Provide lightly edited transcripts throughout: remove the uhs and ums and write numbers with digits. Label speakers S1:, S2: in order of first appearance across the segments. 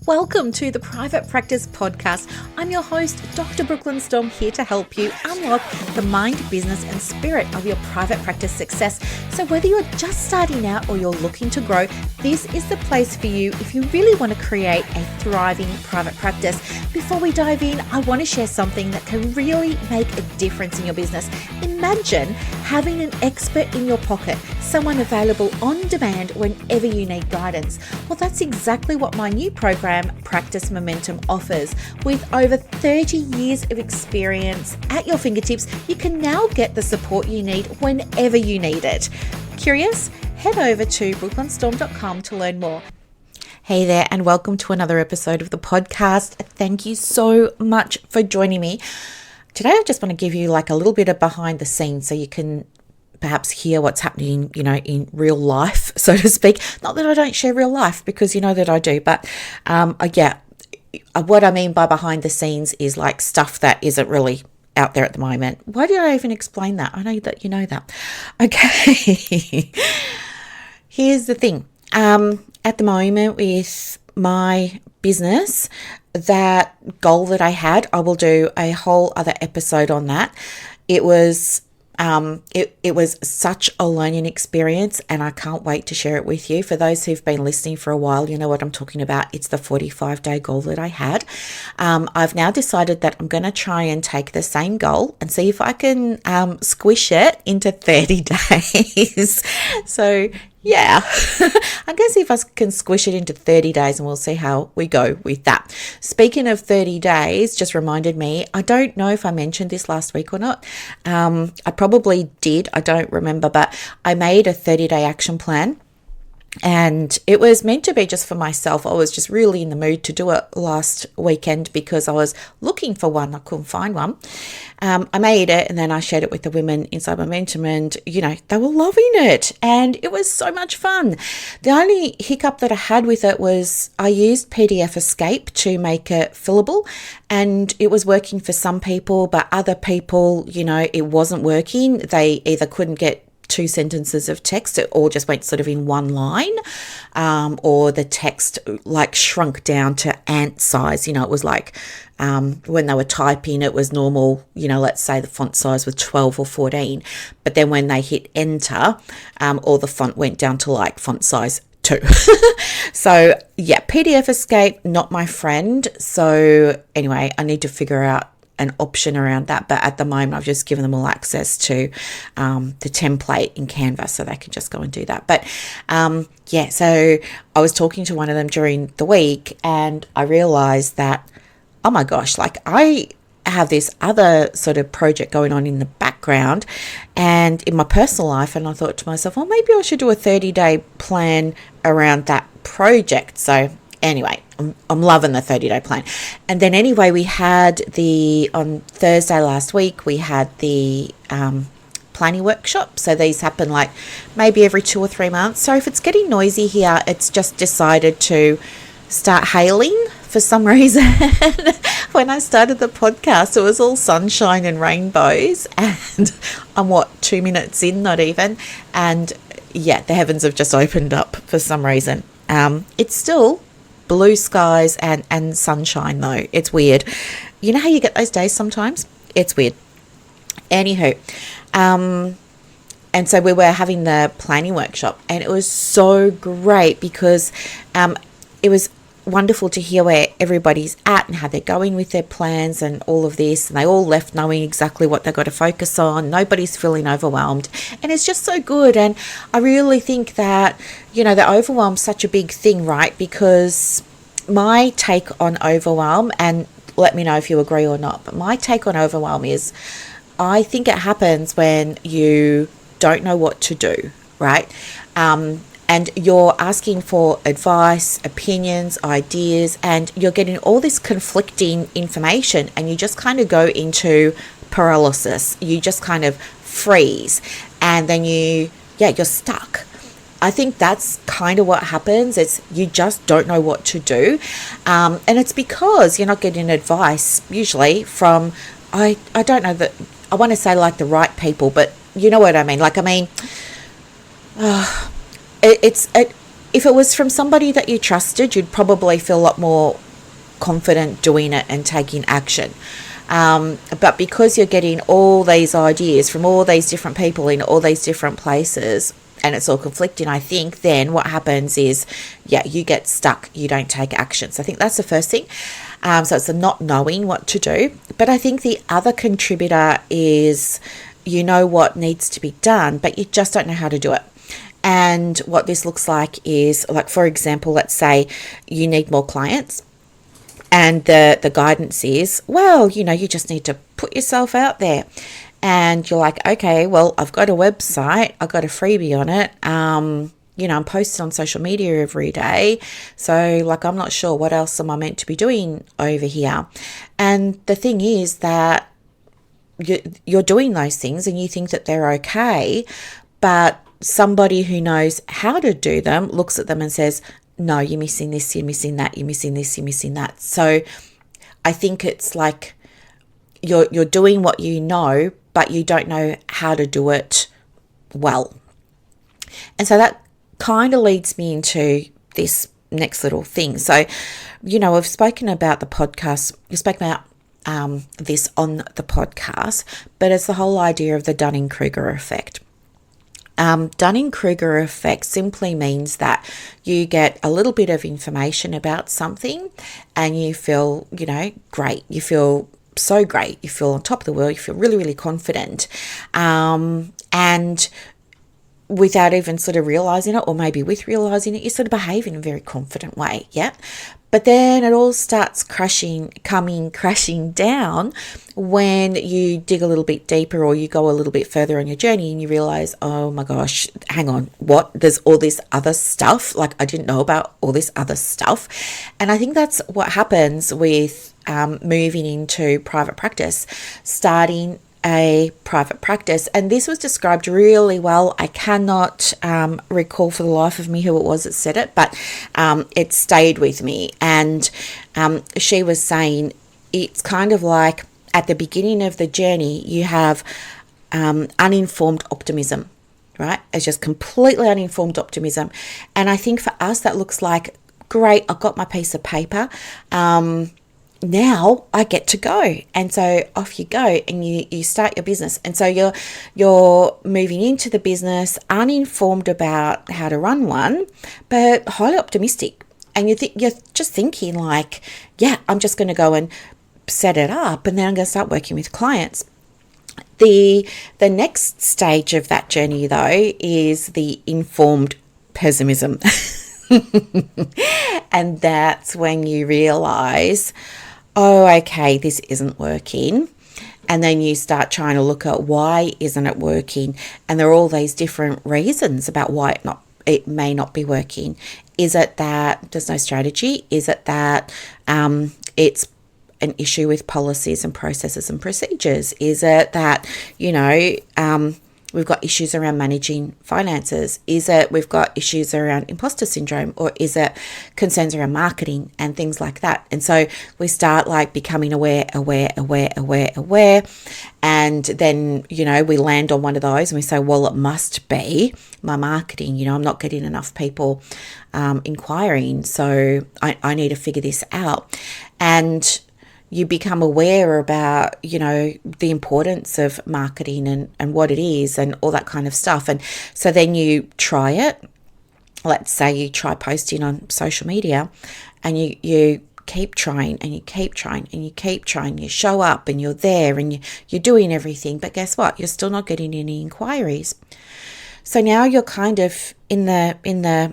S1: Welcome to the Private Practice Podcast. I'm your host, Dr. Brooklyn Storm, here to help you unlock the mind, business, and spirit of your private practice success. So whether you're just starting out or you're looking to grow, this is the place for you if you really want to create a thriving private practice. Before we dive in, I want to share something that can really make a difference in your business. Imagine having an expert in your pocket, someone available on demand whenever you need guidance. Well, that's exactly what my new program, Practice Momentum, offers. With over 30 years of experience at your fingertips, you can now get the support you need whenever you need it. Curious? Head over to brooklynstorm.com to learn more. Hey there, and welcome to another episode of the podcast. Thank you so much for joining me. Today, I just want to give you like a little bit of behind the scenes so you can perhaps hear what's happening, in real life, so to speak. Not that I don't share real life, because you know that I do, but what I mean by behind the scenes is like stuff that isn't really out there at the moment. Why did I even explain that? I know that you know that. Okay. Here's the thing. At the moment with my business, that goal that I had, I will do a whole other episode on that. It was such a learning experience, and I can't wait to share it with you. For those who've been listening for a while, you know what I'm talking about. It's the 45-day goal that I had. I've now decided that I'm going to try and take the same goal and see if I can squish it into 30 days. So yeah, I'm going to see if I can squish it into 30 days and we'll see how we go with that. Speaking of 30 days, just reminded me, I don't know if I mentioned this last week or not. I probably did. I don't remember, but I made a 30-day action plan. And it was meant to be just for myself. I was just really in the mood to do it last weekend because I was looking for one. I couldn't find one. I made it and then I shared it with the women inside Momentum, and, they were loving it. And it was so much fun. The only hiccup that I had with it was I used PDF Escape to make it fillable, and it was working for some people, but other people, it wasn't working. They either couldn't get 2 sentences of text, it all just went sort of in one line, or the text like shrunk down to ant size. It was like when they were typing, it was normal, let's say the font size was 12 or 14, but then when they hit enter, all the font went down to like font size 2. So yeah, PDF Escape, not my friend. So anyway, I need to figure out an option around that, but at the moment I've just given them all access to the template in Canva, so they can just go and do that. But so I was talking to one of them during the week, and I realized that, oh my gosh, like I have this other sort of project going on in the background and in my personal life, and I thought to myself, well, maybe I should do a 30-day plan around that project. So anyway, I'm loving the 30-day plan. And then anyway, we had on Thursday last week, we had the planning workshop. So these happen like maybe every 2 or 3 months. So if it's getting noisy here, it's just decided to start hailing for some reason. When I started the podcast, it was all sunshine and rainbows, and I'm 2 minutes in, not even. And yeah, the heavens have just opened up for some reason. It's still blue skies and sunshine though. It's weird. You know how you get those days sometimes? It's weird. Anywho, and so we were having the planning workshop, and it was so great because it was wonderful to hear where everybody's at and how they're going with their plans and all of this, and they all left knowing exactly what they've got to focus on. Nobody's feeling overwhelmed, and it's just so good. And I really think that the overwhelm's such a big thing, right? Because my take on overwhelm, and let me know if you agree or not, but my take on overwhelm is I think it happens when you don't know what to do, right? And you're asking for advice, opinions, ideas, and you're getting all this conflicting information, and you just kind of go into paralysis. You just kind of freeze, and then you're stuck. I think that's kind of what happens. It's you just don't know what to do. And it's because you're not getting advice usually from, I don't know, that I want to say like the right people, but you know what I mean? If it was from somebody that you trusted, you'd probably feel a lot more confident doing it and taking action. But because you're getting all these ideas from all these different people in all these different places, and it's all conflicting, I think then what happens is, you get stuck. You don't take action. So I think that's the first thing. So it's the not knowing what to do. But I think the other contributor is you know what needs to be done, but you just don't know how to do it. And what this looks like is, like, for example, let's say you need more clients. And the guidance is, well, you just need to put yourself out there. And you're like, okay, well, I've got a website. I've got a freebie on it. I'm posting on social media every day. So, like, I'm not sure what else am I meant to be doing over here. And the thing is that you're doing those things and you think that they're okay. But somebody who knows how to do them looks at them and says, no, you're missing this, you're missing that, you're missing this, you're missing that. So I think it's like you're doing what you know, but you don't know how to do it well. And so that kind of leads me into this next little thing. So, I've spoken about the podcast, we've spoken about this on the podcast, but it's the whole idea of the Dunning-Kruger effect. Dunning-Kruger effect simply means that you get a little bit of information about something and you feel, great. You feel so great. You feel on top of the world. You feel really, really confident. And without even sort of realizing it, or maybe with realizing it, you sort of behave in a very confident way. Yeah. But then it all starts coming crashing down when you dig a little bit deeper or you go a little bit further on your journey and you realize, oh my gosh, hang on, what? There's all this other stuff. Like, I didn't know about all this other stuff. And I think that's what happens with moving into private practice, starting a private practice. And this was described really well. I cannot recall for the life of me who it was that said it, but it stayed with me. And she was saying it's kind of like at the beginning of the journey, you have uninformed optimism, right? It's just completely uninformed optimism. And I think for us, that looks like, great, I've got my piece of paper. Now I get to go. And so off you go and you start your business. And so you're moving into the business uninformed about how to run one, but highly optimistic. And you're just thinking like, I'm just going to go and set it up and then I'm going to start working with clients. The next stage of that journey though is the informed pessimism. And that's when you realize, oh, okay, this isn't working. And then you start trying to look at why isn't it working? And there are all these different reasons about why it may not be working. Is it that there's no strategy? Is it that it's an issue with policies and processes and procedures? Is it that, we've got issues around managing finances? Is it we've got issues around imposter syndrome? Or is it concerns around marketing and things like that? And so we start like becoming aware. And then, we land on one of those and we say, well, it must be my marketing. I'm not getting enough people inquiring. So I need to figure this out. And you become aware about, the importance of marketing and what it is and all that kind of stuff. And so then you try it. Let's say you try posting on social media and you keep trying and you keep trying and you keep trying. You show up and you're there and you're doing everything. But guess what? You're still not getting any inquiries. So now you're kind of in the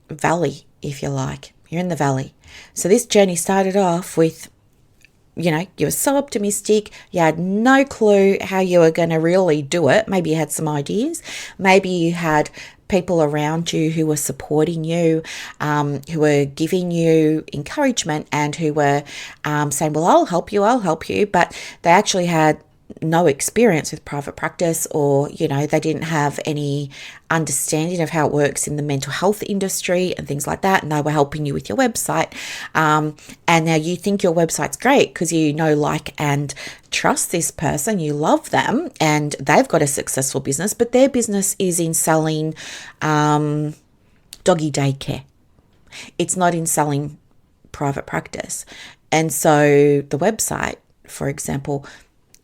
S1: valley, if you like. You're in the valley. So this journey started off with, you were so optimistic, you had no clue how you were going to really do it. Maybe you had some ideas. Maybe you had people around you who were supporting you, who were giving you encouragement and who were saying, well, I'll help you. But they actually had no experience with private practice, or, they didn't have any understanding of how it works in the mental health industry and things like that. And they were helping you with your website. And now you think your website's great because like, and trust this person, you love them, and they've got a successful business, but their business is in selling doggy daycare. It's not in selling private practice. And so the website, for example,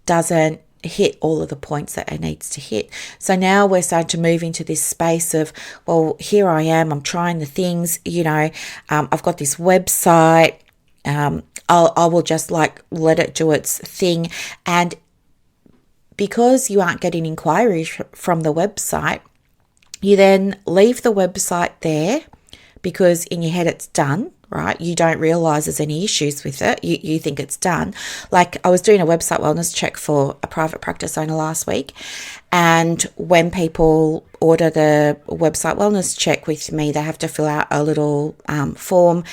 S1: doesn't hit all of the points that it needs to hit. So now we're starting to move into this space of, well, here I am, I'm trying the things, I've got this website, I will just like let it do its thing. And because you aren't getting inquiries from the website, you then leave the website there because in your head it's done, right? You don't realize there's any issues with it. You think it's done. Like I was doing a website wellness check for a private practice owner last week. And when people order the website wellness check with me, they have to fill out a little form.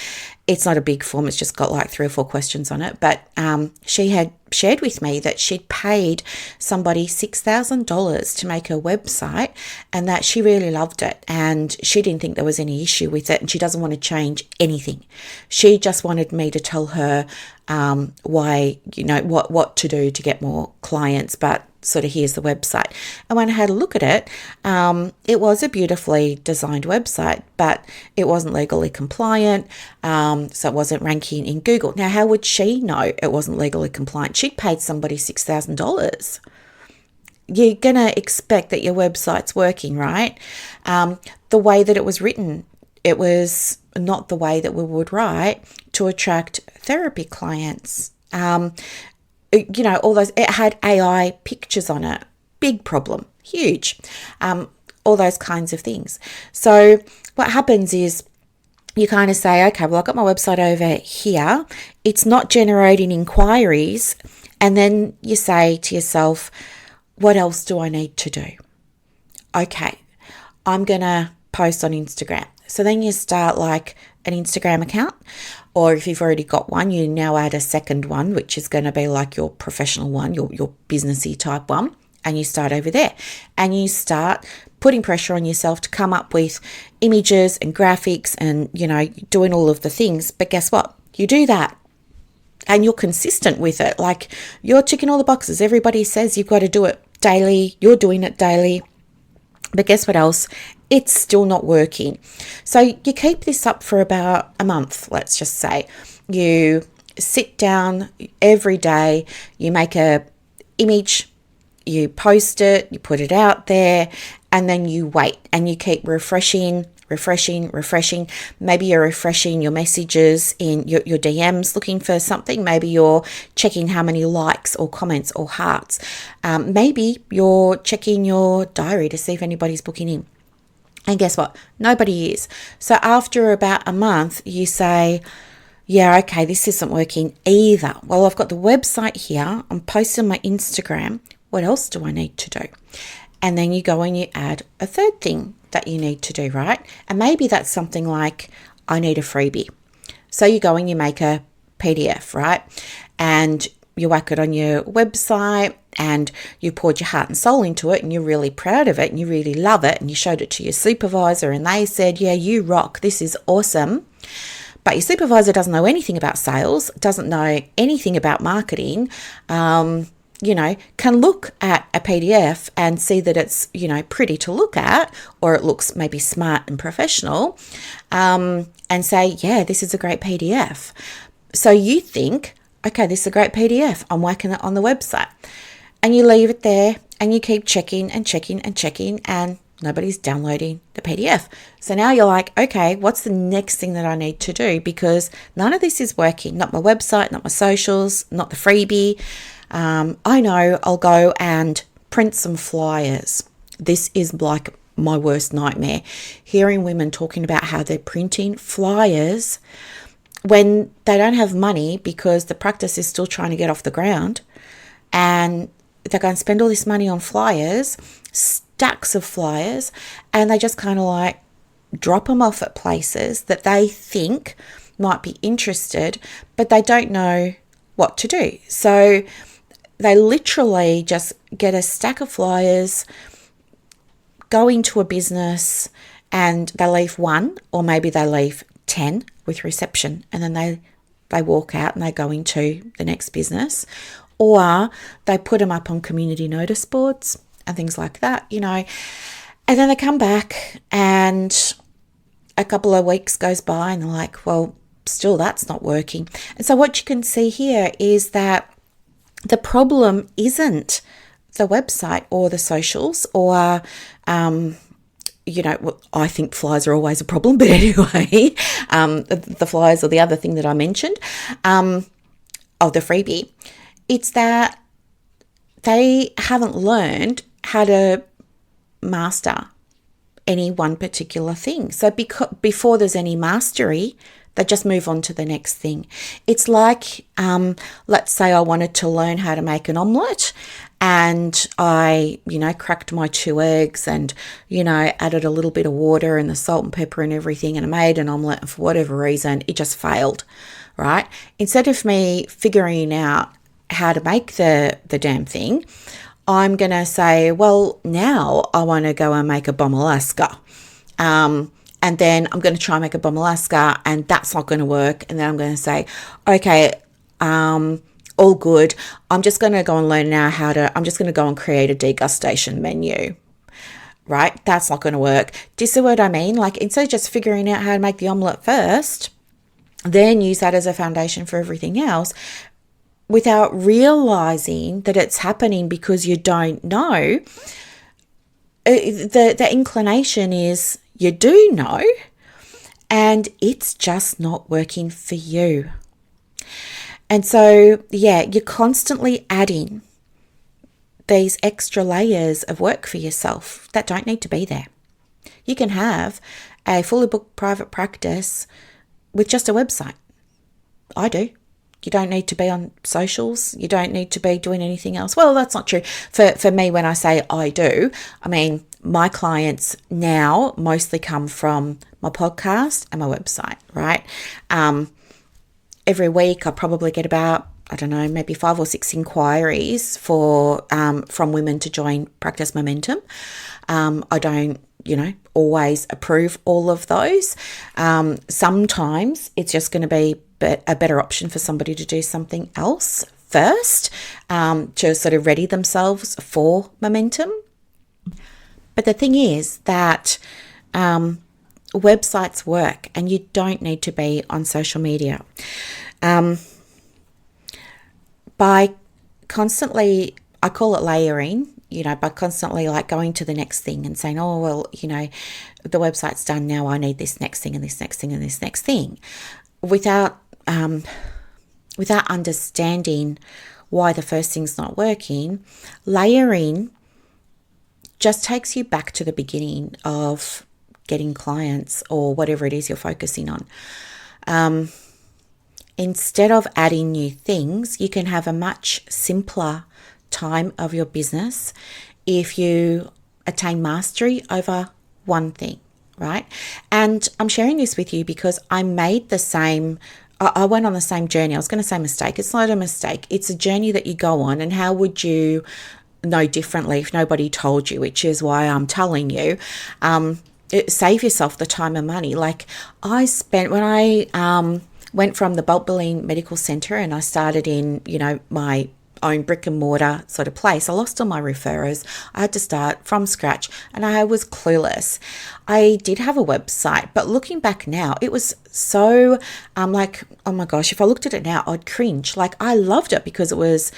S1: It's not a big form. It's just got like 3 or 4 questions on it. But she had shared with me that she'd paid somebody $6,000 to make her website and that she really loved it. And she didn't think there was any issue with it. And she doesn't want to change anything. She just wanted me to tell her why, what to do to get more clients. But sort of here's the website. And when I had a look at it, it was a beautifully designed website, but it wasn't legally compliant. So it wasn't ranking in Google. Now, how would she know it wasn't legally compliant? She'd paid somebody $6,000. You're going to expect that your website's working, right? The way that it was written, it was not the way that we would write to attract therapy clients. All those, it had AI pictures on it, big problem, huge, all those kinds of things. So what happens is you kind of say, okay, well, I've got my website over here. It's not generating inquiries. And then you say to yourself, what else do I need to do? Okay, I'm going to post on Instagram. So then you start like an Instagram account, or if you've already got one, you now add a second one, which is going to be like your professional one, your businessy type one, and you start over there and you start putting pressure on yourself to come up with images and graphics and, doing all of the things. But guess what? You do that and you're consistent with it. Like you're ticking all the boxes. Everybody says you've got to do it daily. You're doing it daily. But guess what else? It's still not working. So you keep this up for about a month, let's just say. You sit down every day, you make a image, you post it, you put it out there, and then you wait and you keep refreshing. Maybe you're refreshing your messages in your DMs looking for something. Maybe you're checking how many likes or comments or hearts. Maybe you're checking your diary to see if anybody's booking in. And guess what? Nobody is. So after about a month, you say, yeah, okay, this isn't working either. Well, I've got the website here. I'm posting on my Instagram. What else do I need to do? And then you go and you add a third thing that you need to do, right? And maybe that's something like, I need a freebie. So you go and you make a PDF, right? And you whack it on your website and you poured your heart and soul into it and you're really proud of it and you really love it and you showed it to your supervisor and they said, yeah, you rock, this is awesome. But your supervisor doesn't know anything about sales, doesn't know anything about marketing, can look at a PDF and see that it's, pretty to look at, or it looks maybe smart and professional, and say, yeah, this is a great PDF. So you think, okay, this is a great PDF. I'm whacking it on the website. And you leave it there and you keep checking and nobody's downloading the PDF. So now you're like, okay, what's the next thing that I need to do? Because none of this is working. Not my website, not my socials, not the freebie. I know I'll go and print some flyers. This is like my worst nightmare. Hearing women talking about how they're printing flyers when they don't have money because the practice is still trying to get off the ground, and they're going to spend all this money on flyers, stacks of flyers, and they just kind of like drop them off at places that they think might be interested, but they don't know what to do. So they literally just get a stack of flyers, go into a business, and they leave one, or maybe they leave 10 with reception, and then they walk out and they go into the next business, or they put them up on community notice boards and things like that, and then they come back and a couple of weeks goes by and they're like, well, still that's not working. And so what you can see here is that the problem isn't the website or the socials or, I think flyers are always a problem, but anyway, the flyers or the other thing that I mentioned, of the freebie, it's that they haven't learned how to master any one particular thing. So before there's any mastery, they just move on to the next thing. It's like, let's say I wanted to learn how to make an omelette and I, cracked my 2 eggs and, added a little bit of water and the salt and pepper and everything, and I made an omelette, and for whatever reason, it just failed, right? Instead of me figuring out how to make the damn thing, I'm going to say, well, now I want to go and make a bomb Alaska. And then I'm going to try and make a bomb Alaska and that's not going to work. And then I'm going to say, okay, all good. I'm just going to go and learn now I'm just going to go and create a degustation menu, right? That's not going to work. Do you see what I mean? Like, instead of just figuring out how to make the omelette first, then use that as a foundation for everything else, without realizing that it's happening because you don't know, the inclination is you do know and it's just not working for you. And so, you're constantly adding these extra layers of work for yourself that don't need to be there. You can have a fully booked private practice with just a website. I do. You don't need to be on socials. You don't need to be doing anything else. Well, that's not true. For me, when I say I do, I mean, my clients now mostly come from my podcast and my website, right? Every week I probably get about, I don't know, maybe 5 or 6 inquiries from women to join Practice Momentum. I don't, always approve all of those. Sometimes it's just going to be a better option for somebody to do something else first, to sort of ready themselves for momentum. But the thing is that websites work and you don't need to be on social media. By constantly, I call it layering, by constantly like going to the next thing and saying, oh, well, the website's done now, I need this next thing and this next thing and this next thing, without understanding why the first thing's not working. Layering just takes you back to the beginning of getting clients or whatever it is you're focusing on. Instead of adding new things, you can have a much simpler time of your business if you attain mastery over one thing, right? And I'm sharing this with you because I went on the same journey. I was going to say mistake. It's not a mistake. It's a journey that you go on. And how would you know differently if nobody told you, which is why I'm telling you. Save yourself the time and money. Like I spent, when I went from the bulk billing medical centre and I started in, my own brick and mortar sort of place, I lost all my referrers. I had to start from scratch and I was clueless. I did have a website, but looking back now, it was so like, oh my gosh, if I looked at it now, I'd cringe. Like I loved it because it was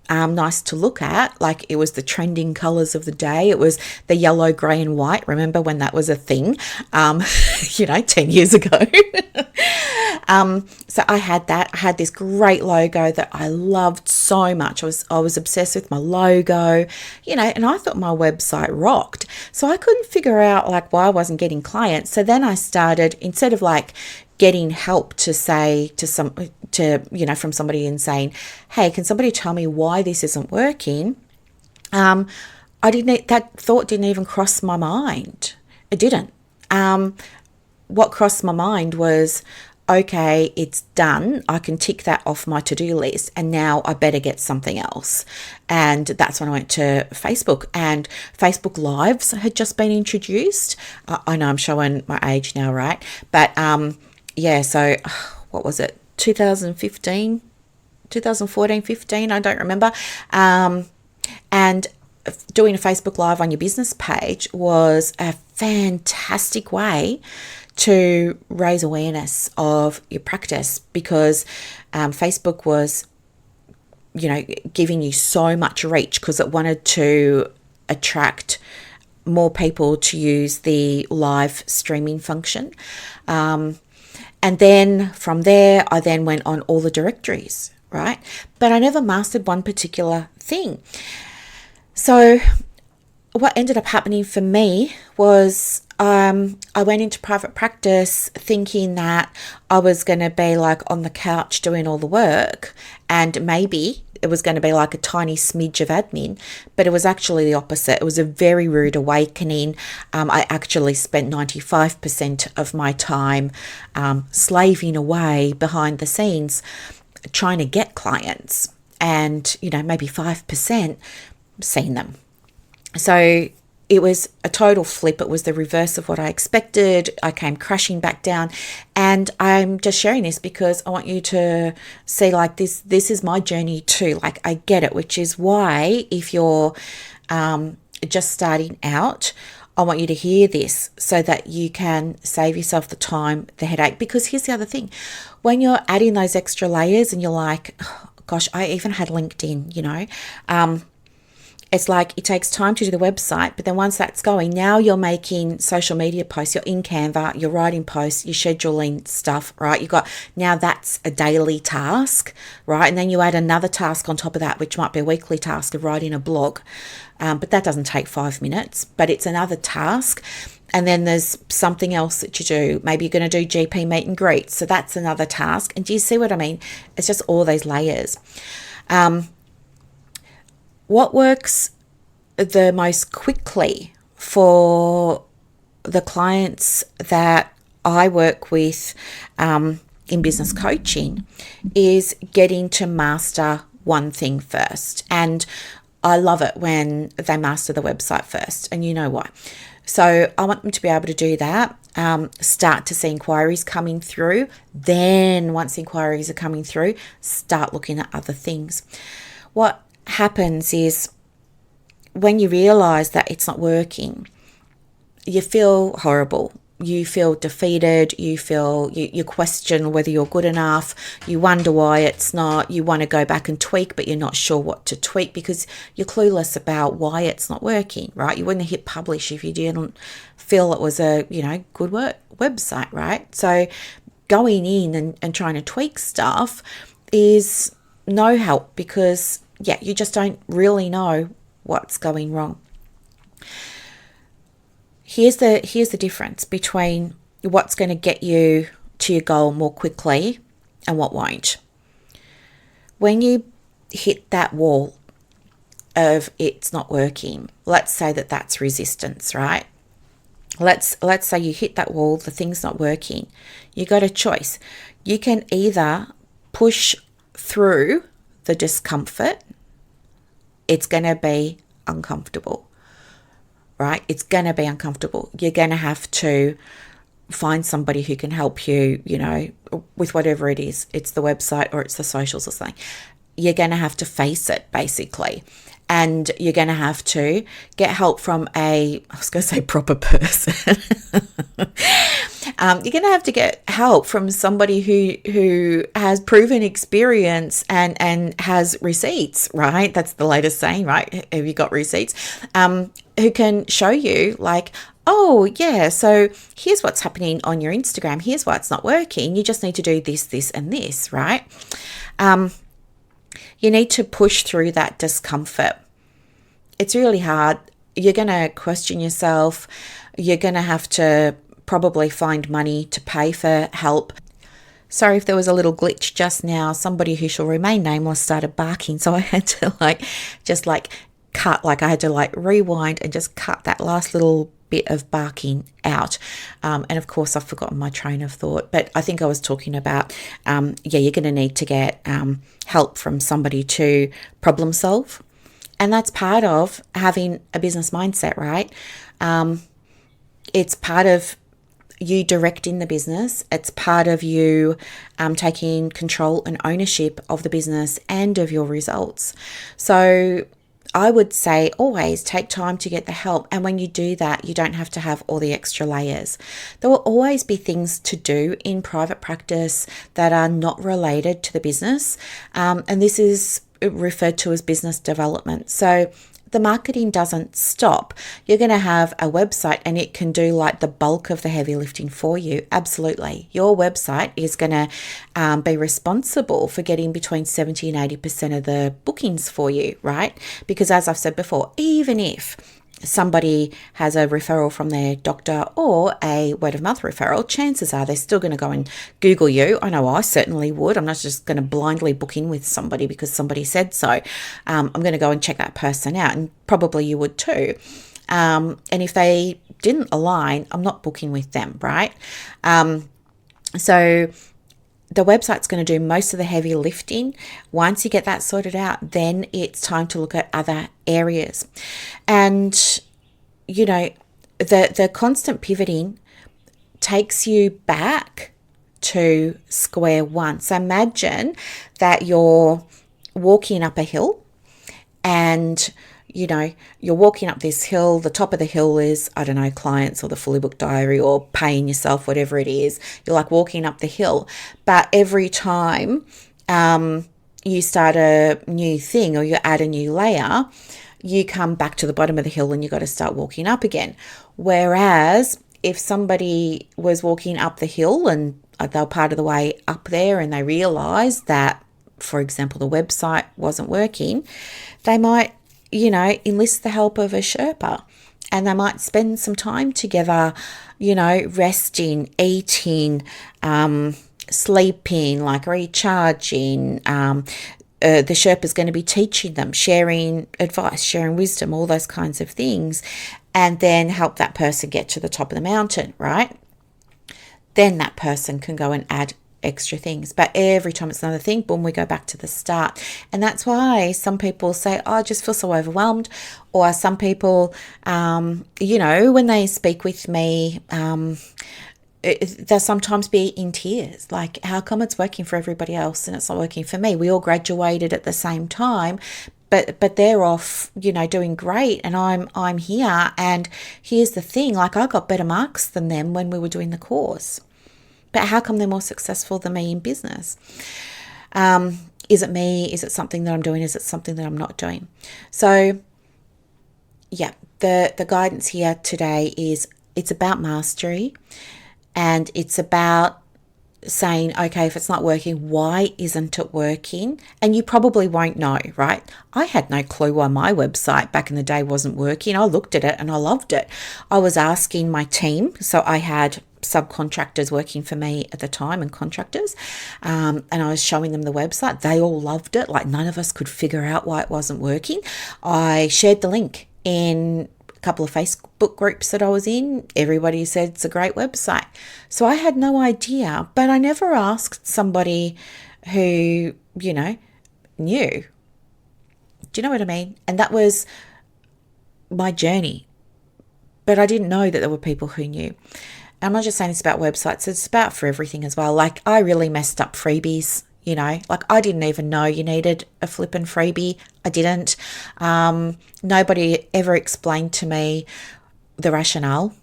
S1: nice to look at. Like it was the trending colors of the day. It was the yellow, gray and white. Remember when that was a thing, 10 years ago. So I had that. I had this great logo that I loved so much. I was obsessed with my logo, and I thought my website rocked. So I couldn't figure out like why I wasn't getting clients. So then I started, instead of like getting help to say from somebody and saying, hey, can somebody tell me why this isn't working? That thought didn't even cross my mind. It didn't. What crossed my mind was, okay, it's done. I can tick that off my to-do list and now I better get something else. And that's when I went to Facebook, and Facebook Lives had just been introduced. I know I'm showing my age now, right? But so what was it? 2014, 15, I don't remember. And doing a Facebook Live on your business page was a fantastic way to raise awareness of your practice, because Facebook was, giving you so much reach because it wanted to attract more people to use the live streaming function. And then from there, I then went on all the directories, right? But I never mastered one particular thing. So what ended up happening for me was I went into private practice thinking that I was going to be like on the couch doing all the work, and maybe it was going to be like a tiny smidge of admin, but it was actually the opposite. It was a very rude awakening. I actually spent 95% of my time slaving away behind the scenes trying to get clients, and maybe 5% seeing them. So it was a total flip. It was the reverse of what I expected. I came crashing back down, and I'm just sharing this because I want you to see, like, this is my journey too. Like, I get it, which is why if you're just starting out, I want you to hear this so that you can save yourself the time, the headache. Because here's the other thing. When you're adding those extra layers and you're like, oh, gosh, I even had LinkedIn, it's like it takes time to do the website, but then once that's going, now you're making social media posts, you're in Canva, you're writing posts, you're scheduling stuff, right? Now that's a daily task, right? And then you add another task on top of that, which might be a weekly task of writing a blog. But that doesn't take 5 minutes, but it's another task. And then there's something else that you do. Maybe you're going to do GP meet and greet. So that's another task. And do you see what I mean? It's just all those layers. What works the most quickly for the clients that I work with in business coaching is getting to master one thing first. And I love it when they master the website first, and you know why. So I want them to be able to do that, start to see inquiries coming through. Then once inquiries are coming through, start looking at other things. What happens is when you realize that it's not working, you feel horrible. You feel defeated. You question whether you're good enough. You wonder why it's not. You want to go back and tweak, but you're not sure what to tweak because you're clueless about why it's not working, right? You wouldn't have hit publish if you didn't feel it was a, good website, right? So going in and trying to tweak stuff is no help because you just don't really know what's going wrong. Here's the difference between what's going to get you to your goal more quickly and what won't. When you hit that wall of it's not working, let's say that's resistance, right? Let's say you hit that wall, the thing's not working. You got a choice. You can either push through the discomfort. It's going to be uncomfortable, right? It's going to be uncomfortable. You're going to have to find somebody who can help you, with whatever it is. It's the website or it's the socials or something. You're going to have to face it, basically. And you're going to have to get help from proper person. You're going to have to get help from somebody who has proven experience and has receipts, right? That's the latest saying, right? Have you got receipts? Who can show you like, oh, yeah, so here's what's happening on your Instagram. Here's why it's not working. You just need to do this, this, and this, right? You need to push through that discomfort. It's really hard. You're going to question yourself. You're going to have to probably find money to pay for help. Sorry if there was a little glitch just now. Somebody who shall remain nameless started barking, so I had to cut, I had to rewind and just cut that last little bit of barking out. And of course, I've forgotten my train of thought, but I think I was talking about, you're going to need to get help from somebody to problem solve. And that's part of having a business mindset, right? It's part of you directing the business. It's part of you taking control and ownership of the business and of your results. So I would say always take time to get the help. And when you do that, you don't have to have all the extra layers. There will always be things to do in private practice that are not related to the business. And this is referred to as business development. So the marketing doesn't stop. You're going to have a website and it can do like the bulk of the heavy lifting for you. Absolutely. Your website is going to be responsible for getting between 70 and 80% of the bookings for you, right? Because as I've said before, even if somebody has a referral from their doctor or a word of mouth referral, chances are they're still going to go and Google you. I know I certainly would. I'm not just going to blindly book in with somebody because somebody said so. I'm going to go and check that person out, and probably you would too. And if they didn't align, I'm not booking with them, right? So the website's going to do most of the heavy lifting. Once you get that sorted out, then it's time to look at other areas. And, you know, the constant pivoting takes you back to square one. So imagine that you're walking up a hill and you're walking up this hill. The top of the hill is, I don't know, clients or the fully booked diary or paying yourself, whatever it is. You're like walking up the hill. But every time you start a new thing or you add a new layer, you come back to the bottom of the hill and you've got to start walking up again. Whereas if somebody was walking up the hill and they were part of the way up there and they realized that, for example, the website wasn't working, they might enlist the help of a Sherpa, and they might spend some time together, resting, eating, sleeping, like recharging. The Sherpa is going to be teaching them, sharing advice, sharing wisdom, all those kinds of things, and then help that person get to the top of the mountain, right? Then that person can go and add extra things. But every time it's another thing, boom, we go back to the start. And that's why some people say, oh, I just feel so overwhelmed. Or some people, when they speak with me, they'll sometimes be in tears. Like, how come it's working for everybody else and it's not working for me? We all graduated at the same time, but they're off, doing great, and I'm here. And here's the thing, like, I got better marks than them when we were doing the course. But how come they're more successful than me in business? Is it me? Is it something that I'm doing? Is it something that I'm not doing? So, yeah, the guidance here today is it's about mastery, and it's about saying, okay, if it's not working, why isn't it working? And you probably won't know, right? I had no clue why my website back in the day wasn't working. I looked at it and I loved it. I was asking my team, so I had subcontractors working for me at the time and contractors, and I was showing them the website. They all loved it. Like, none of us could figure out why it wasn't working. I shared the link in a couple of Facebook groups that I was in. Everybody said it's a great website. So I had no idea, but I never asked somebody who, knew. Do you know what I mean? And that was my journey. But I didn't know that there were people who knew. I'm not just saying this about websites, it's about for everything as well. Like, I really messed up freebies, like I didn't even know you needed a flippin' freebie. I didn't. Nobody ever explained to me the rationale.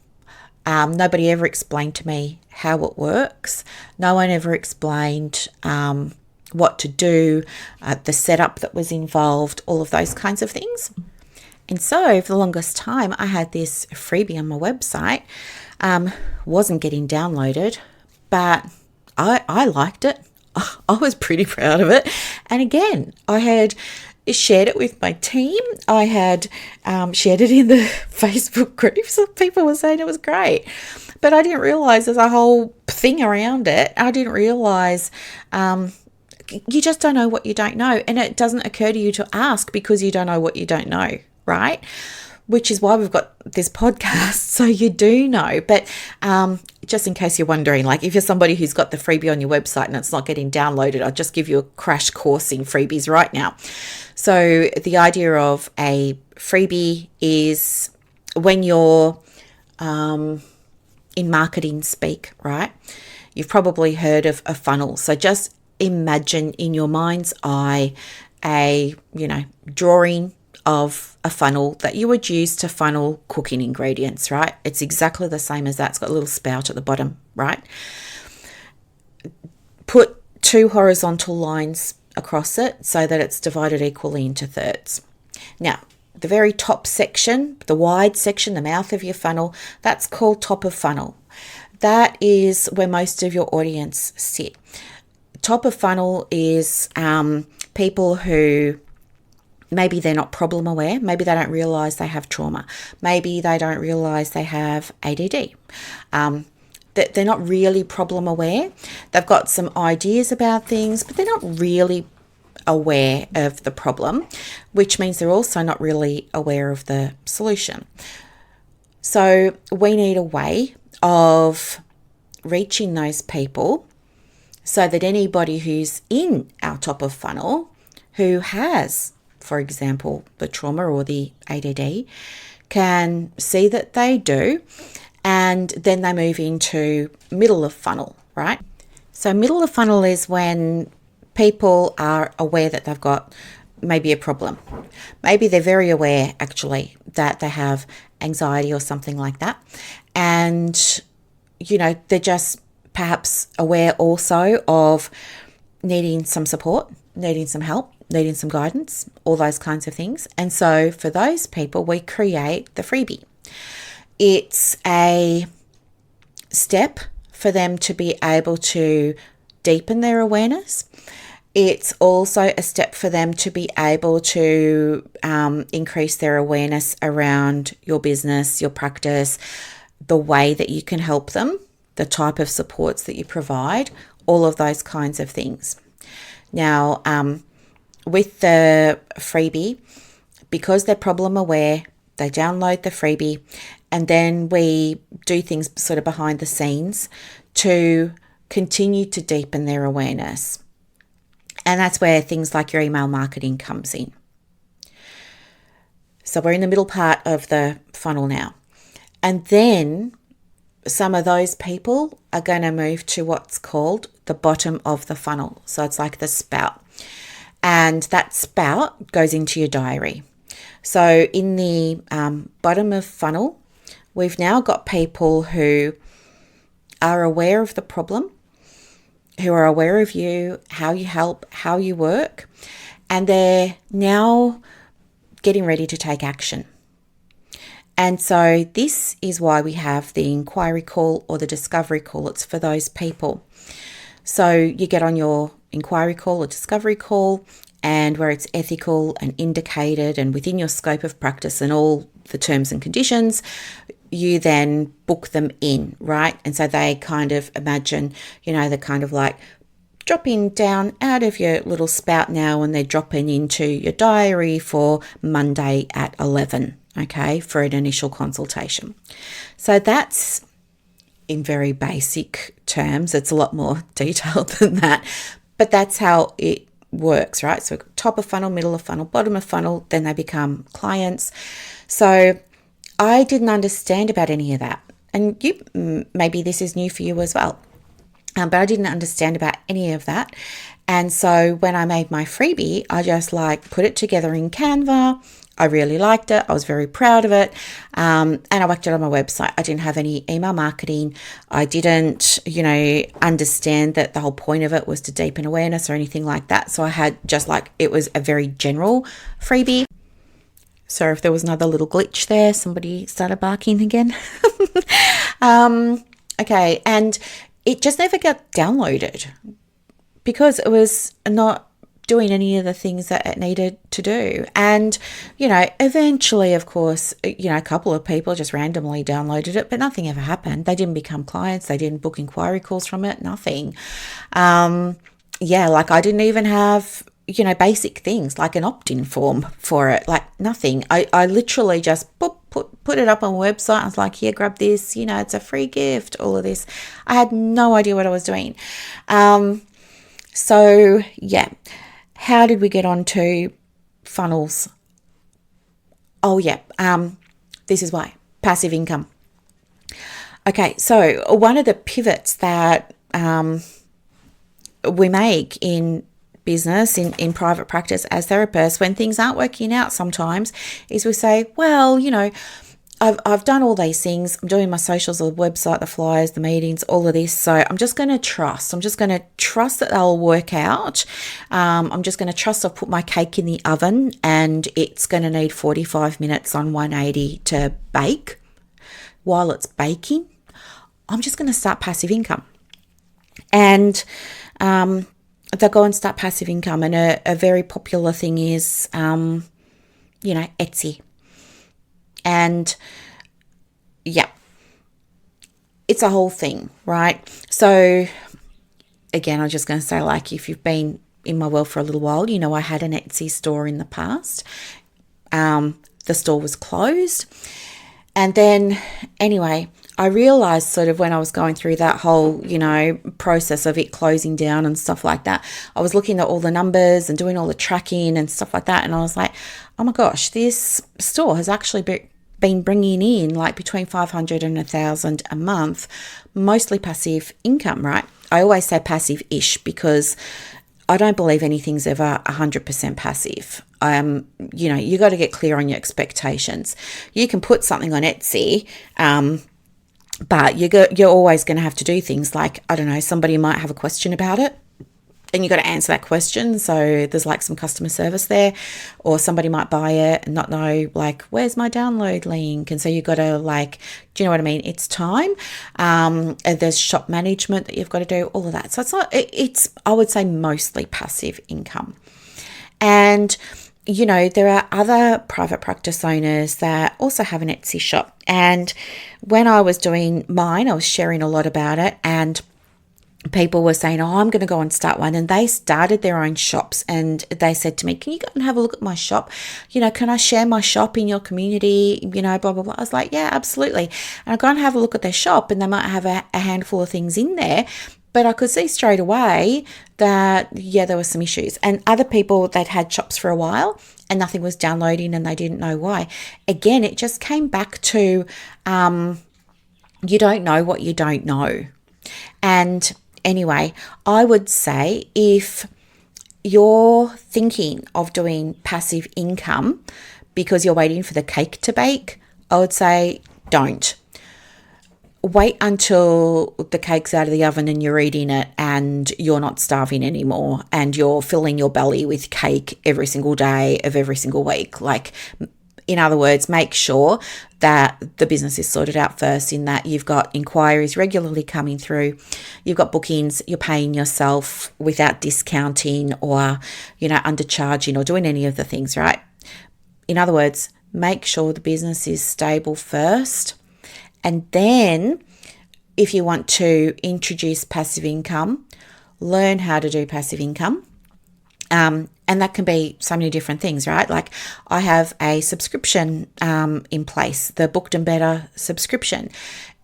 S1: Nobody ever explained to me how it works. No one ever explained what to do, the setup that was involved, all of those kinds of things. And so for the longest time, I had this freebie on my website. Wasn't getting downloaded, but I liked it. I was pretty proud of it. And again, I had shared it with my team. I had shared it in the Facebook groups. People were saying it was great. But I didn't realize there's a whole thing around it. I didn't realize you just don't know what you don't know. And it doesn't occur to you to ask because you don't know what you don't know, right? Which is why we've got this podcast, so you do know. But just in case you're wondering, like, if you're somebody who's got the freebie on your website and it's not getting downloaded, I'll just give you a crash course in freebies right now. So the idea of a freebie is when you're in marketing speak, right? You've probably heard of a funnel. So just imagine in your mind's eye a, drawing of a funnel that you would use to funnel cooking ingredients, right? It's exactly the same as that. It's got a little spout at the bottom, right? Put 2 horizontal lines across it so that it's divided equally into thirds. Now, the very top section, the wide section, the mouth of your funnel, that's called top of funnel. That is where most of your audience sit. Top of funnel is people who maybe they're not problem aware. Maybe they don't realize they have trauma. Maybe they don't realize they have ADD. They're not really problem aware. They've got some ideas about things, but they're not really aware of the problem, which means they're also not really aware of the solution. So we need a way of reaching those people so that anybody who's in our top of funnel who has, for example, the trauma or the ADD can see that they do, and then they move into middle of funnel, right? So middle of funnel is when people are aware that they've got maybe a problem. Maybe they're very aware actually that they have anxiety or something like that. And, they're just perhaps aware also of needing some support, needing some help, needing some guidance, all those kinds of things. And so for those people, we create the freebie. It's a step for them to be able to deepen their awareness. It's also a step for them to be able to increase their awareness around your business, your practice, the way that you can help them, the type of supports that you provide, all of those kinds of things. Now, with the freebie, because they're problem aware, they download the freebie, and then we do things sort of behind the scenes to continue to deepen their awareness. And that's where things like your email marketing comes in. So we're in the middle part of the funnel now. And then some of those people are going to move to what's called the bottom of the funnel. So it's like the spout. And that spout goes into your diary. So in the bottom of funnel, we've now got people who are aware of the problem, who are aware of you, how you help, how you work, and they're now getting ready to take action. And so this is why we have the inquiry call or the discovery call. It's for those people. So you get on your inquiry call or discovery call, and where it's ethical and indicated and within your scope of practice and all the terms and conditions, you then book them in, right? And so they kind of imagine, they're kind of like dropping down out of your little spout now, and they're dropping into your diary for Monday at 11, okay, for an initial consultation. So that's in very basic terms. It's a lot more detailed than that, but that's how it works, right? So top of funnel, middle of funnel, bottom of funnel, then they become clients. So I didn't understand about any of that. And maybe this is new for you as well. But I didn't understand about any of that. And so when I made my freebie, I just put it together in Canva. I really liked it. I was very proud of it. And I whacked it on my website. I didn't have any email marketing. I didn't, understand that the whole point of it was to deepen awareness or anything like that. So I had just it was a very general freebie. So if there was another little glitch there, somebody started barking again. Okay. And it just never got downloaded because it was not doing any of the things that it needed to do. And, eventually, of course, a couple of people just randomly downloaded it, but nothing ever happened. They didn't become clients. They didn't book inquiry calls from it, nothing. I didn't even have, basic things like an opt-in form for it, nothing. I literally just put it up on a website. I was like, here, grab this, it's a free gift, all of this. I had no idea what I was doing. How did we get onto funnels? Oh, yeah. This is why. Passive income. Okay, so one of the pivots that we make in business in private practice as therapists, when things aren't working out sometimes, is we say, well, I've done all these things. I'm doing my socials, the website, the flyers, the meetings, all of this. So I'm just going to trust. I'm just going to trust that they'll work out. I'm just going to trust I've put my cake in the oven and it's going to need 45 minutes on 180 to bake. While it's baking, I'm just going to start passive income. And they'll go and start passive income. And a very popular thing is, Etsy. And yeah, it's a whole thing, right? So again, I'm just going to say, like, if you've been in my world for a little while, I had an Etsy store in the past. The store was closed. And then anyway, I realized sort of when I was going through that whole, process of it closing down and stuff like that, I was looking at all the numbers and doing all the tracking and stuff like that. And I was like, oh my gosh, this store has actually been bringing in like between 500 and 1,000 a month, mostly passive income, right? I always say passive-ish because I don't believe anything's ever 100% passive. You got to get clear on your expectations. You can put something on Etsy, but you're always going to have to do things like, I don't know, somebody might have a question about it and you got to answer that question. So there's like some customer service there, or somebody might buy it and not know, like, where's my download link? And so you got to, like, do you know what I mean? It's time. And there's shop management that you've got to do, all of that. So it's I would say mostly passive income. And there are other private practice owners that also have an Etsy shop. And when I was doing mine, I was sharing a lot about it, and people were saying, oh, I'm going to go and start one. And they started their own shops, and they said to me, can you go and have a look at my shop? Can I share my shop in your community? Blah, blah, blah. I was like, yeah, absolutely. And I go and have a look at their shop, and they might have a handful of things in there. But I could see straight away that, there were some issues. And other people that had shops for a while and nothing was downloading and they didn't know why. Again, it just came back to you don't know what you don't know. And anyway, I would say if you're thinking of doing passive income because you're waiting for the cake to bake, I would say don't. Wait until the cake's out of the oven and you're eating it and you're not starving anymore and you're filling your belly with cake every single day of every single week. Like, in other words, make sure that the business is sorted out first, in that you've got inquiries regularly coming through, you've got bookings, you're paying yourself without discounting or, undercharging or doing any of the things, right? In other words, make sure the business is stable first. And then if you want to introduce passive income, learn how to do passive income. And that can be so many different things, right? Like, I have a subscription in place, the Booked and Better subscription.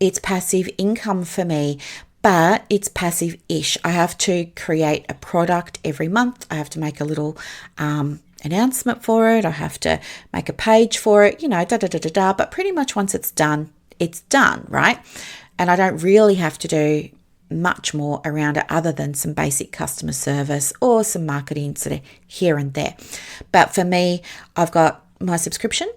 S1: It's passive income for me, but it's passive-ish. I have to create a product every month. I have to make a little announcement for it. I have to make a page for it, but pretty much once it's done, right? And I don't really have to do much more around it other than some basic customer service or some marketing sort of here and there. But for me, I've got my subscription.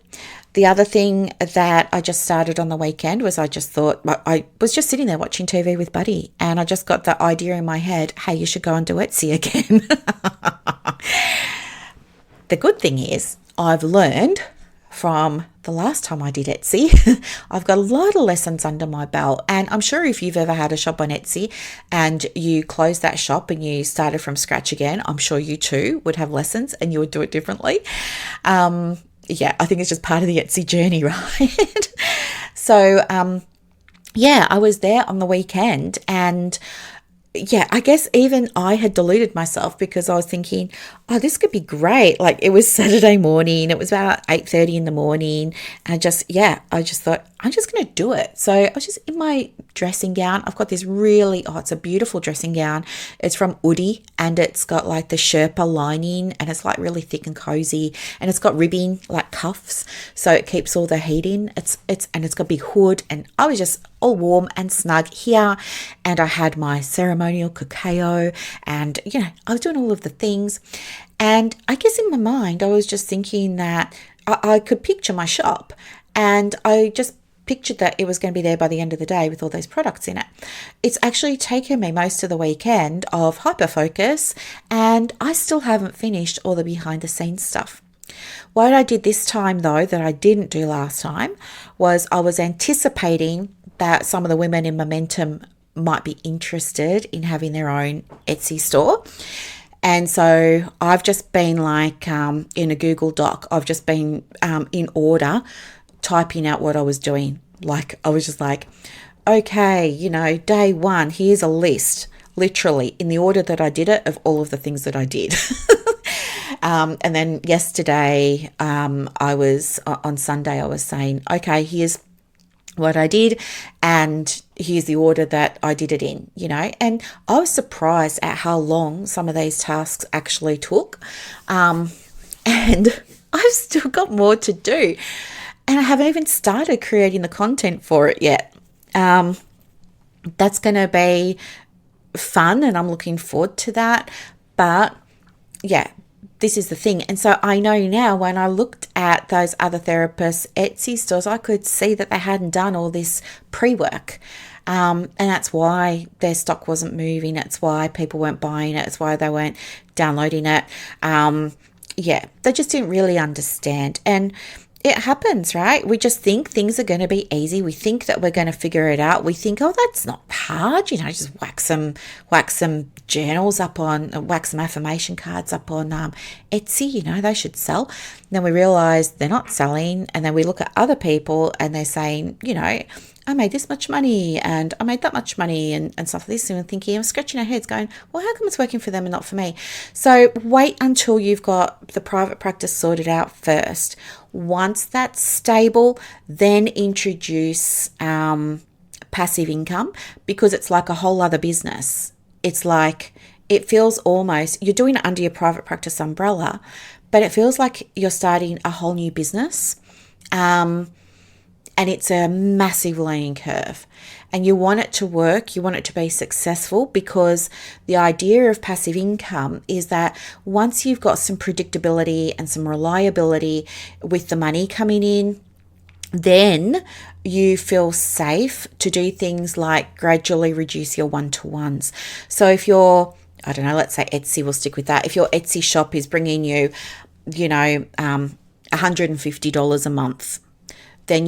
S1: The other thing that I just started on the weekend was I just thought, I was just sitting there watching TV with Buddy, and I just got the idea in my head, hey, you should go and do Etsy again. The good thing is I've learned from the last time I did Etsy. I've got a lot of lessons under my belt, and I'm sure if you've ever had a shop on Etsy and you closed that shop and you started from scratch again, I'm sure you too would have lessons and you would do it differently. I think it's just part of the Etsy journey, right? So I was there on the weekend, and I guess even I had deluded myself because I was thinking, oh, this could be great. Like, it was Saturday morning. It was about 8:30 in the morning. And I just thought, I'm just going to do it. So I was just in my dressing gown. I've got this it's a beautiful dressing gown. It's from Woody, and it's got like the Sherpa lining, and it's like really thick and cozy, and it's got ribbing, like cuffs, so it keeps all the heat in. It's got a big hood, and I was just all warm and snug here. And I had my ceremony ceremonial cacao, and, I was doing all of the things. And I guess in my mind, I was just thinking that I could picture my shop, and I just pictured that it was going to be there by the end of the day with all those products in it. It's actually taken me most of the weekend of hyper-focus, and I still haven't finished all the behind the scenes stuff. What I did this time, though, that I didn't do last time, was I was anticipating that some of the women in Momentum might be interested in having their own Etsy store. And so I've just been in a Google Doc, I've just been in order typing out what I was doing. Like, I was just like, okay, day one, here's a list, literally in the order that I did it, of all of the things that I did. And then yesterday, on Sunday, I was saying, okay, here's what I did, and here's the order that I did it in, and I was surprised at how long some of these tasks actually took. And I've still got more to do, and I haven't even started creating the content for it yet. That's going to be fun, and I'm looking forward to that. But yeah, this is the thing. And so I know now, when I looked at those other therapists' Etsy stores, I could see that they hadn't done all this pre-work. And that's why their stock wasn't moving. It's why people weren't buying it. It's why they weren't downloading it. They just didn't really understand. And it happens, right? We just think things are going to be easy. We think that we're going to figure it out. We think, oh, that's not hard. Just whack some journals up on, whack some affirmation cards up on Etsy. They should sell. And then we realize they're not selling. And then we look at other people and they're saying, I made this much money and I made that much money and stuff like this. And we're thinking, I'm scratching our heads going, well, how come it's working for them and not for me? So wait until you've got the private practice sorted out first. Once that's stable, then introduce passive income, because it's like a whole other business. It's like, it feels almost, you're doing it under your private practice umbrella, but it feels like you're starting a whole new business. And it's a massive learning curve, and you want it to work. You want it to be successful, because the idea of passive income is that once you've got some predictability and some reliability with the money coming in, then you feel safe to do things like gradually reduce your one-to-ones. So if you're, I don't know, let's say Etsy, we'll stick with that. If your Etsy shop is bringing you, $150 a month, then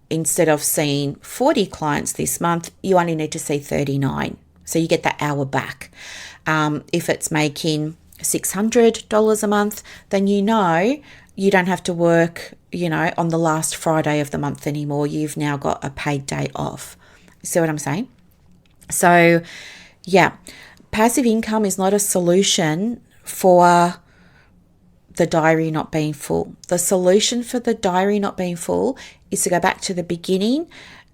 S1: instead of seeing 40 clients this month, you only need to see 39. So you get that hour back. If it's making $600 a month, then you don't have to work, on the last Friday of the month anymore. You've now got a paid day off. See what I'm saying? So yeah, passive income is not a solution for the diary not being full. The solution for the diary not being full is to go back to the beginning.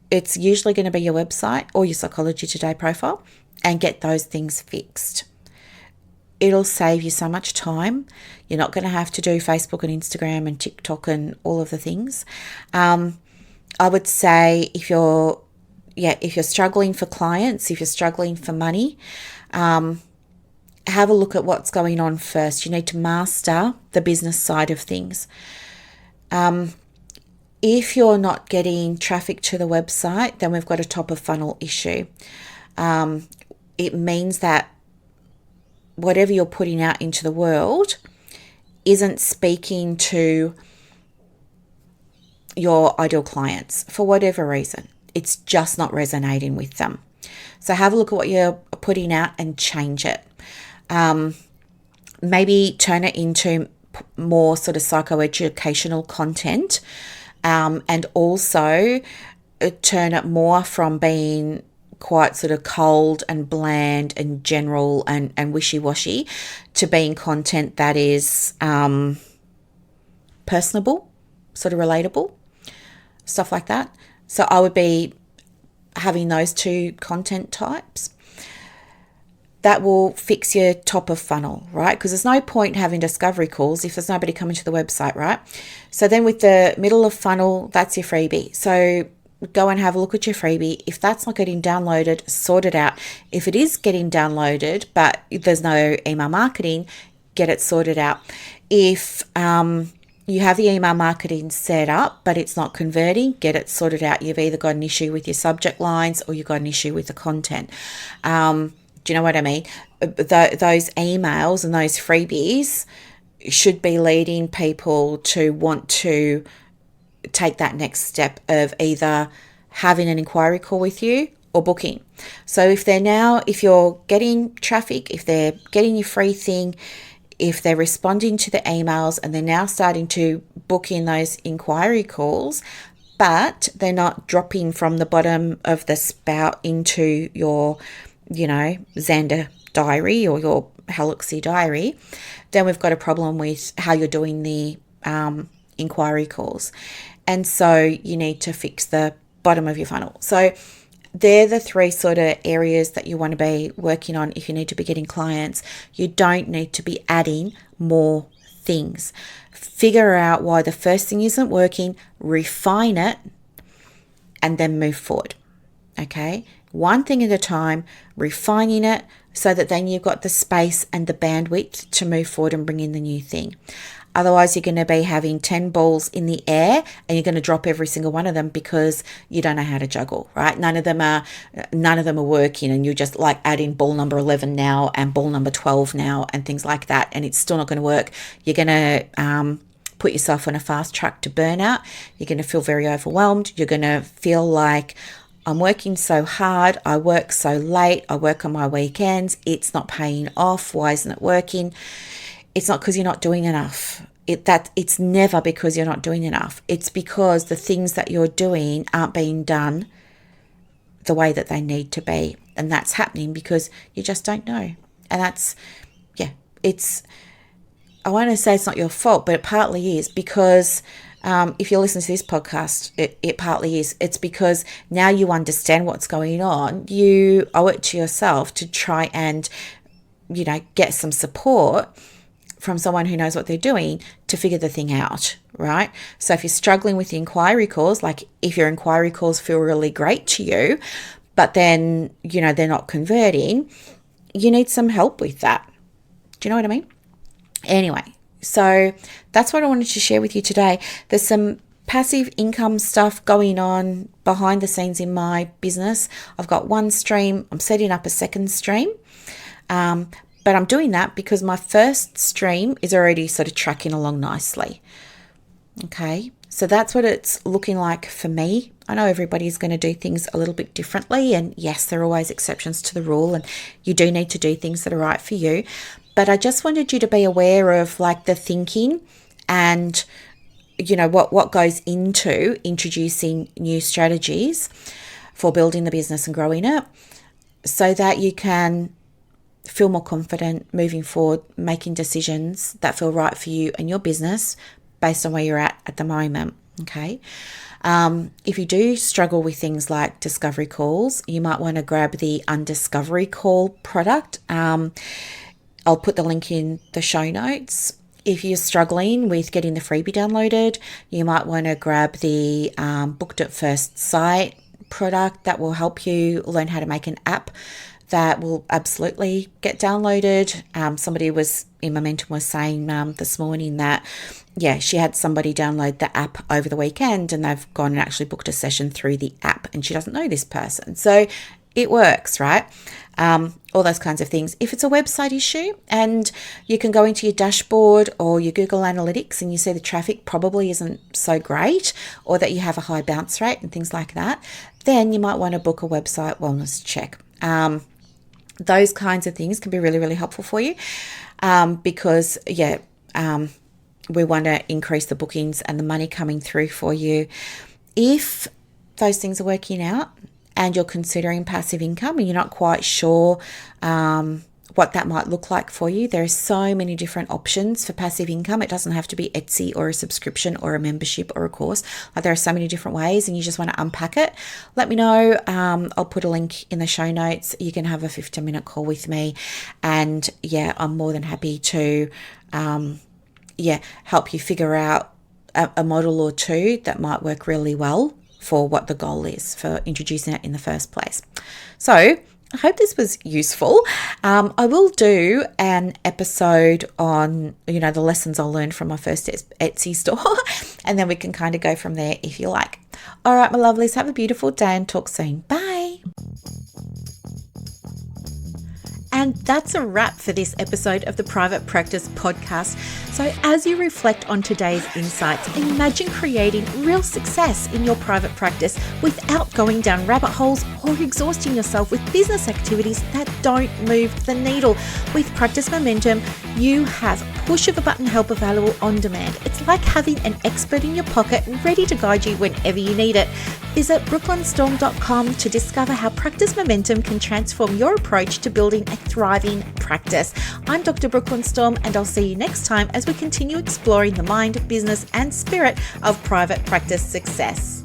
S1: It's usually going to be your website or your Psychology Today profile, and get those things fixed. It'll save you so much time. You're not going to have to do Facebook and Instagram and TikTok and all of the things. I would say if you're struggling for clients, if you're struggling for money, have a look at what's going on first. You need to master the business side of things. If you're not getting traffic to the website, then we've got a top of funnel issue. It means that whatever you're putting out into the world isn't speaking to your ideal clients for whatever reason. It's just not resonating with them. So have a look at what you're putting out and change it. Maybe turn it into more sort of psychoeducational content, and also turn it more from being quite sort of cold and bland and general and wishy-washy to being content that is personable, sort of relatable, stuff like that. So I would be having those two content types. That will fix your top of funnel, right? Because there's no point having discovery calls if there's nobody coming to the website, right? So then with the middle of funnel, that's your freebie. So go and have a look at your freebie. If that's not getting downloaded, sort it out. If it is getting downloaded, but there's no email marketing, get it sorted out. If you have the email marketing set up, but it's not converting, get it sorted out. You've either got an issue with your subject lines or you've got an issue with the content. Do you know what I mean? Those emails and those freebies should be leading people to want to take that next step of either having an inquiry call with you or booking. So if you're getting traffic, if they're getting your free thing, if they're responding to the emails and they're now starting to book in those inquiry calls, but they're not dropping from the bottom of the spout into your, Xander diary or your Haloxy diary, then we've got a problem with how you're doing the inquiry calls. And so you need to fix the bottom of your funnel. So they're the three sort of areas that you want to be working on if you need to be getting clients. You don't need to be adding more things. Figure out why the first thing isn't working, refine it, and then move forward. Okay? One thing at a time, refining it so that then you've got the space and the bandwidth to move forward and bring in the new thing. Otherwise, you're going to be having 10 balls in the air and you're going to drop every single one of them because you don't know how to juggle, right? None of them are working, and you're just like adding ball number 11 now and ball number 12 now and things like that, and it's still not going to work. You're going to put yourself on a fast track to burnout. You're going to feel very overwhelmed. You're going to feel like, I'm working so hard, I work so late, I work on my weekends, it's not paying off, why isn't it working? It's not because you're not doing enough. It's never because you're not doing enough. It's because the things that you're doing aren't being done the way that they need to be. And that's happening because you just don't know. And I want to say it's not your fault, but it partly is because if you listen to this podcast, it partly is. It's because now you understand what's going on. You owe it to yourself to try and, get some support from someone who knows what they're doing to figure the thing out, right? So if you're struggling with the inquiry calls, like if your inquiry calls feel really great to you, but then, they're not converting, you need some help with that. Do you know what I mean? Anyway, so that's what I wanted to share with you today. There's some passive income stuff going on behind the scenes in my business. I've got one stream. I'm setting up a second stream. But I'm doing that because my first stream is already sort of tracking along nicely. Okay, so that's what it's looking like for me. I know everybody's going to do things a little bit differently. And yes, there are always exceptions to the rule. And you do need to do things that are right for you. But I just wanted you to be aware of like the thinking and, what goes into introducing new strategies for building the business and growing it so that you can feel more confident moving forward, making decisions that feel right for you and your business based on where you're at the moment. Okay. If you do struggle with things like discovery calls, you might want to grab the Undiscovery Call product. I'll put the link in the show notes. If you're struggling with getting the freebie downloaded, you might want to grab the Booked at First Sight product that will help you learn how to make an app that will absolutely get downloaded. Somebody was in Momentum was saying this morning that, she had somebody download the app over the weekend and they've gone and actually booked a session through the app and she doesn't know this person. So it works, right? All those kinds of things. If it's a website issue and you can go into your dashboard or your Google Analytics and you see the traffic probably isn't so great or that you have a high bounce rate and things like that, then you might want to book a website wellness check. Those kinds of things can be really, really helpful for you because, we want to increase the bookings and the money coming through for you. If those things are working out and you're considering passive income and you're not quite sure what that might look like for you, there are so many different options for passive income. It doesn't have to be Etsy or a subscription or a membership or a course. There are so many different ways and you just want to unpack it. Let me know. I'll put a link in the show notes. You can have a 15-minute call with me and I'm more than happy to help you figure out a model or two that might work really well for what the goal is for introducing it in the first place. So I hope this was useful. I will do an episode on, the lessons I learned from my first Etsy store, and then we can kind of go from there if you like. All right, my lovelies, have a beautiful day and talk soon. Bye. And that's a wrap for this episode of the Private Practice Podcast. So as you reflect on today's insights, imagine creating real success in your private practice without going down rabbit holes or exhausting yourself with business activities that don't move the needle. With Practice Momentum, you have push of a button help available on demand. It's like having an expert in your pocket ready to guide you whenever you need it. Visit brooklynstorm.com to discover how Practice Momentum can transform your approach to building a thriving practice. I'm Dr. Brooklyn Storm, and I'll see you next time as we continue exploring the mind, business, and spirit of private practice success.